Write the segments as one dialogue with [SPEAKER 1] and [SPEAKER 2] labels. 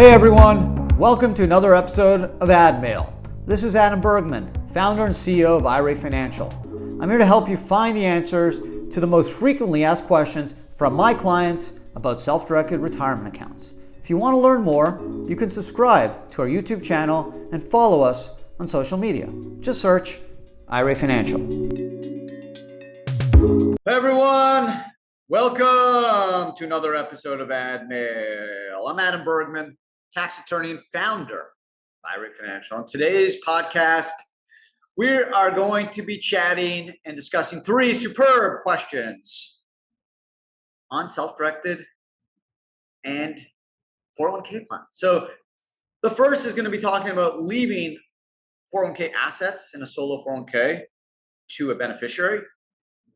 [SPEAKER 1] Hey everyone, welcome to another episode of ADMAIL. This is Adam Bergman, founder and CEO of IRA Financial. I'm here to help you find the answers to the most frequently asked questions from my clients about self-directed retirement accounts. If you want to learn more, you can subscribe to our YouTube channel and follow us on social media. Just search IRA Financial. Hey everyone, welcome to another episode of ADMAIL. I'm Adam Bergman, tax attorney and founder of IRA Financial. On today's podcast, we are going to be chatting and discussing three superb questions on self-directed and 401k plans. So the first is going to be talking about leaving 401k assets in a solo 401k to a beneficiary.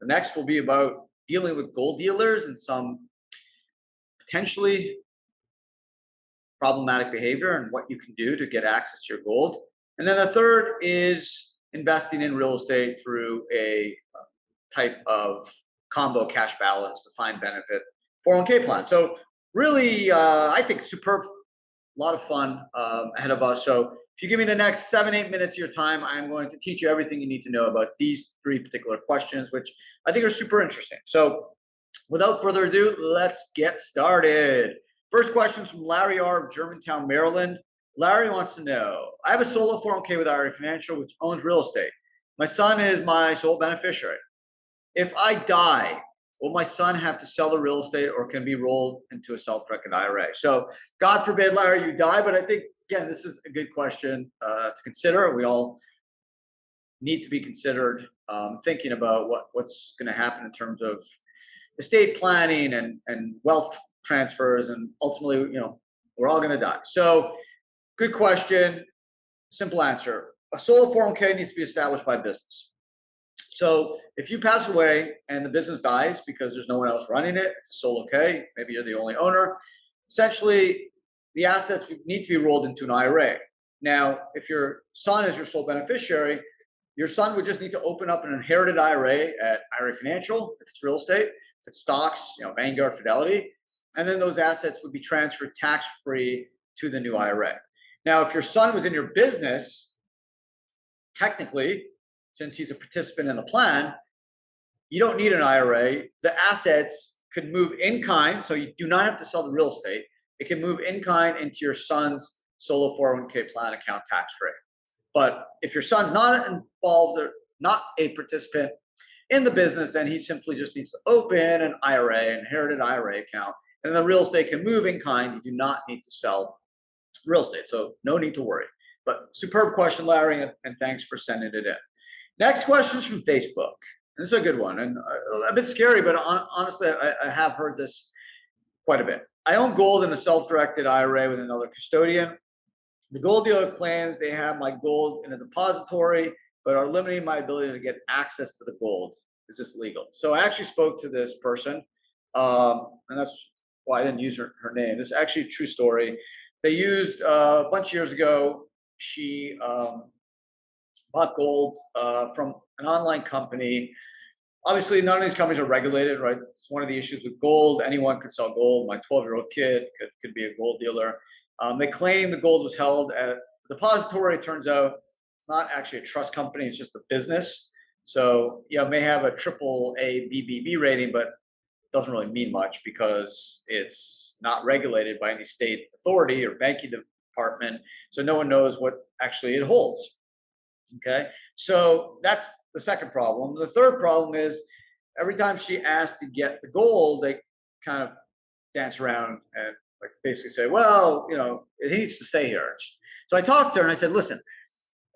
[SPEAKER 1] The next will be about dealing with gold dealers and some potentially problematic behavior and what you can do to get access to your gold. And then the third is investing in real estate through a type of combo cash balance defined benefit 401k plan. So really, I think superb, a lot of fun ahead of us. So if you give me the next 7-8 minutes of your time, I'm going to teach you everything you need to know about these three particular questions, which I think are super interesting. So without further ado, let's get started. First question is from Larry R. of Germantown, Maryland. Larry wants to know, I have a solo 401k with IRA Financial, which owns real estate. My son is my sole beneficiary. If I die, will my son have to sell the real estate or can be rolled into a self-directed IRA? So God forbid, Larry, you die, but I think, again, this is a good question to consider. We all need to be considered thinking about what's going to happen in terms of estate planning and wealth transfers, and ultimately, we're all going to die. So good question, simple answer. A solo 401k needs to be established by business. So if you pass away and the business dies because there's no one else running it, it's a solo K, maybe you're the only owner, essentially the assets need to be rolled into an IRA. Now, if your son is your sole beneficiary, your son would just need to open up an inherited IRA at IRA Financial, if it's real estate, if it's stocks, Vanguard, Fidelity, and then those assets would be transferred tax-free to the new IRA. Now, if your son was in your business, technically, since he's a participant in the plan, you don't need an IRA. The assets could move in kind, so you do not have to sell the real estate. It can move in kind into your son's solo 401k plan account tax-free. But if your son's not involved or not a participant in the business, then he simply just needs to open an IRA, an inherited IRA account, and the real estate can move in kind. You do not need to sell real estate, so no need to worry. But superb question, Larry, and thanks for sending it in. Next question is from Facebook. And this is a good one, and a bit scary, but honestly, I have heard this quite a bit. I own gold in a self-directed IRA with another custodian. The gold dealer claims they have my gold in a depository, but are limiting my ability to get access to the gold. Is this legal? So I actually spoke to this person, and that's why I didn't use her name. This is actually a true story. They used, a bunch of years ago, she bought gold from an online company. Obviously, none of these companies are regulated, right? It's one of the issues with gold. Anyone could sell gold. My 12-year-old kid could be a gold dealer. They claim the gold was held at a depository. It turns out it's not actually a trust company. It's just a business. So, it may have a AAA BBB rating, but doesn't really mean much because it's not regulated by any state authority or banking department. So no one knows what actually it holds. Okay. So that's the second problem. The third problem is every time she asked to get the gold, they kind of dance around and basically say, well, it needs to stay here. So I talked to her and I said, listen,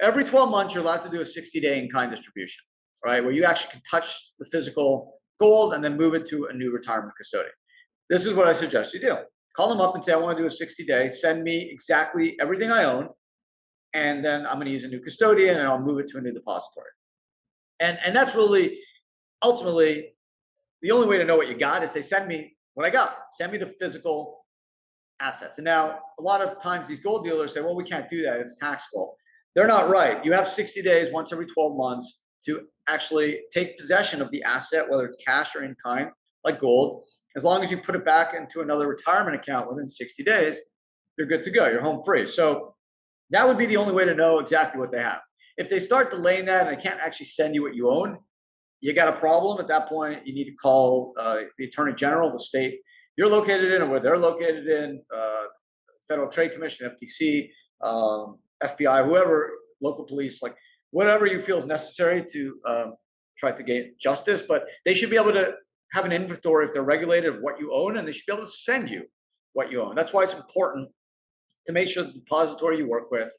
[SPEAKER 1] every 12 months, you're allowed to do a 60-day in-kind distribution, right? Where you actually can touch the physical gold and then move it to a new retirement custodian. This is what I suggest you do. Call them up and say, I want to do a 60-day, send me exactly everything I own, and then I'm going to use a new custodian and I'll move it to a new depository. And that's really, ultimately, the only way to know what you got is they send me what I got. Send me the physical assets. And now, a lot of times these gold dealers say, well, we can't do that. It's taxable. They're not right. You have 60 days, once every 12 months, to actually take possession of the asset, whether it's cash or in kind, like gold. As long as you put it back into another retirement account within 60 days, you're good to go. You're home free. So that would be the only way to know exactly what they have. If they start delaying that and they can't actually send you what you own, you got a problem. At that point, you need to call the Attorney General, the state you're located in or where they're located in, Federal Trade Commission, FTC, FBI, whoever, local police, like whatever you feel is necessary to try to gain justice. But they should be able to have an inventory if they're regulated of what you own, and they should be able to send you what you own. That's why it's important to make sure the depository you work with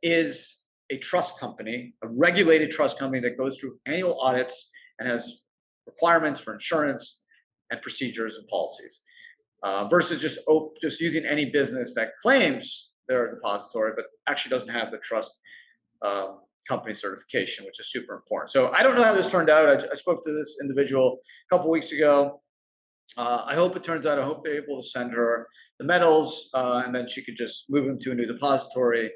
[SPEAKER 1] is a trust company, a regulated trust company that goes through annual audits and has requirements for insurance and procedures and policies, versus just using any business that claims they're a depository but actually doesn't have the trust company certification, which is super important. So I don't know how this turned out. I spoke to this individual a couple weeks ago. I hope it turns out. I hope they're able to send her the medals, and then she could just move them to a new depository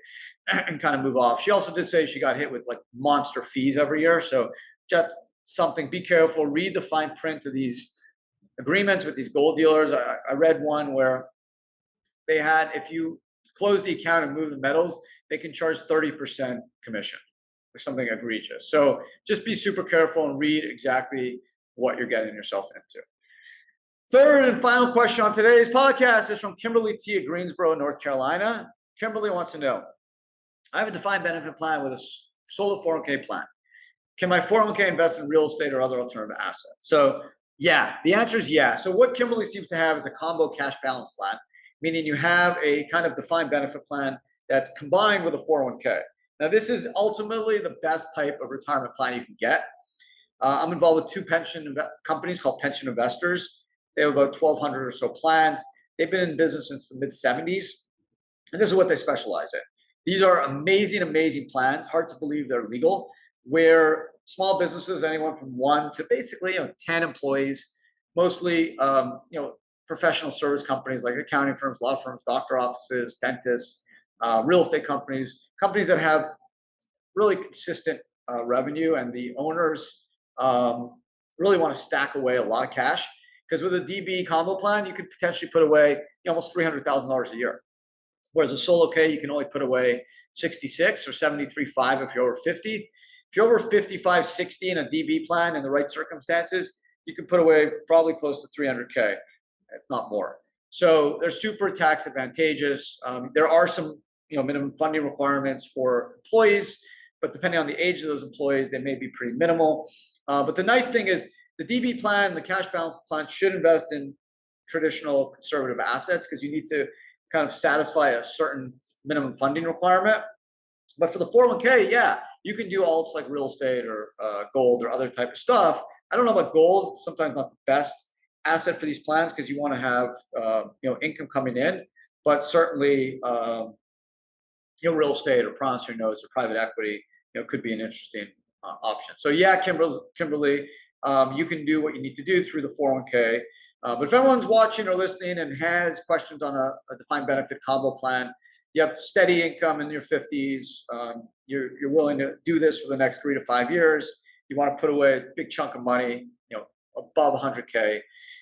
[SPEAKER 1] and kind of move off. She also did say she got hit with like monster fees every year. So just something, be careful, read the fine print of these agreements with these gold dealers. I read one where they had, if you close the account and move the metals, they can charge 30% commission or something egregious. So just be super careful and read exactly what you're getting yourself into. Third and final question on today's podcast is from Kimberly T. of Greensboro, North Carolina. Kimberly wants to know, I have a defined benefit plan with a solo 401k plan. Can my 401k invest in real estate or other alternative assets? So yeah, the answer is yeah. So what Kimberly seems to have is a combo cash balance plan, meaning you have a kind of defined benefit plan that's combined with a 401k. Now, this is ultimately the best type of retirement plan you can get. I'm involved with two pension companies called Pension Investors. They have about 1,200 or so plans. They've been in business since the mid-'70s, and this is what they specialize in. These are amazing, amazing plans. Hard to believe they're legal, where small businesses, anyone from 1 to basically 10 employees, mostly professional service companies like accounting firms, law firms, doctor offices, dentists, real estate companies that have really consistent revenue, and the owners really want to stack away a lot of cash. Because with a DB combo plan, you could potentially put away almost $300,000 a year. Whereas a solo K, you can only put away 66 or 73.5 if you're over 50. If you're over 55, 60 in a DB plan in the right circumstances, you can put away probably close to 300K, if not more. So they're super tax advantageous. There are some minimum funding requirements for employees, but depending on the age of those employees, they may be pretty minimal. But the nice thing is the DB plan, the cash balance plan, should invest in traditional conservative assets because you need to kind of satisfy a certain minimum funding requirement. But for the 401k, yeah, you can do alts like real estate or gold or other type of stuff. I don't know about gold, sometimes not the best asset for these plans because you want to have income coming in, but certainly real estate or promissory notes or private equity could be an interesting option. So yeah, Kimberly, you can do what you need to do through the 401k. But if everyone's watching or listening and has questions on a defined benefit combo plan, you have steady income in your 50s, you're willing to do this for the next 3 to 5 years, you want to put away a big chunk of money, above 100K,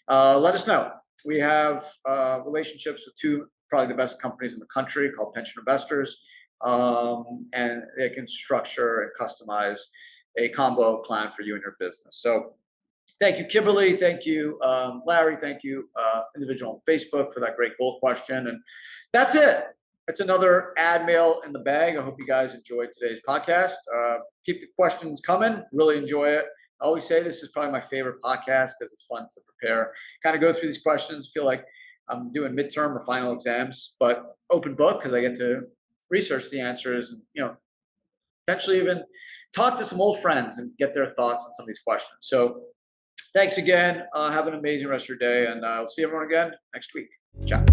[SPEAKER 1] let us know. We have relationships with two, probably the best companies in the country called Pension Investors, and they can structure and customize a combo plan for you and your business. So thank you, Kimberly. Thank you, Larry. Thank you, individual on Facebook, for that great gold question. And that's it. It's another ADMAIL in the bag. I hope you guys enjoyed today's podcast. Keep the questions coming. Really enjoy it. I always say this is probably my favorite podcast because it's fun to prepare, kind of go through these questions, feel like I'm doing midterm or final exams, but open book because I get to research the answers and, potentially even talk to some old friends and get their thoughts on some of these questions. So thanks again. Have an amazing rest of your day, and I'll see everyone again next week. Ciao.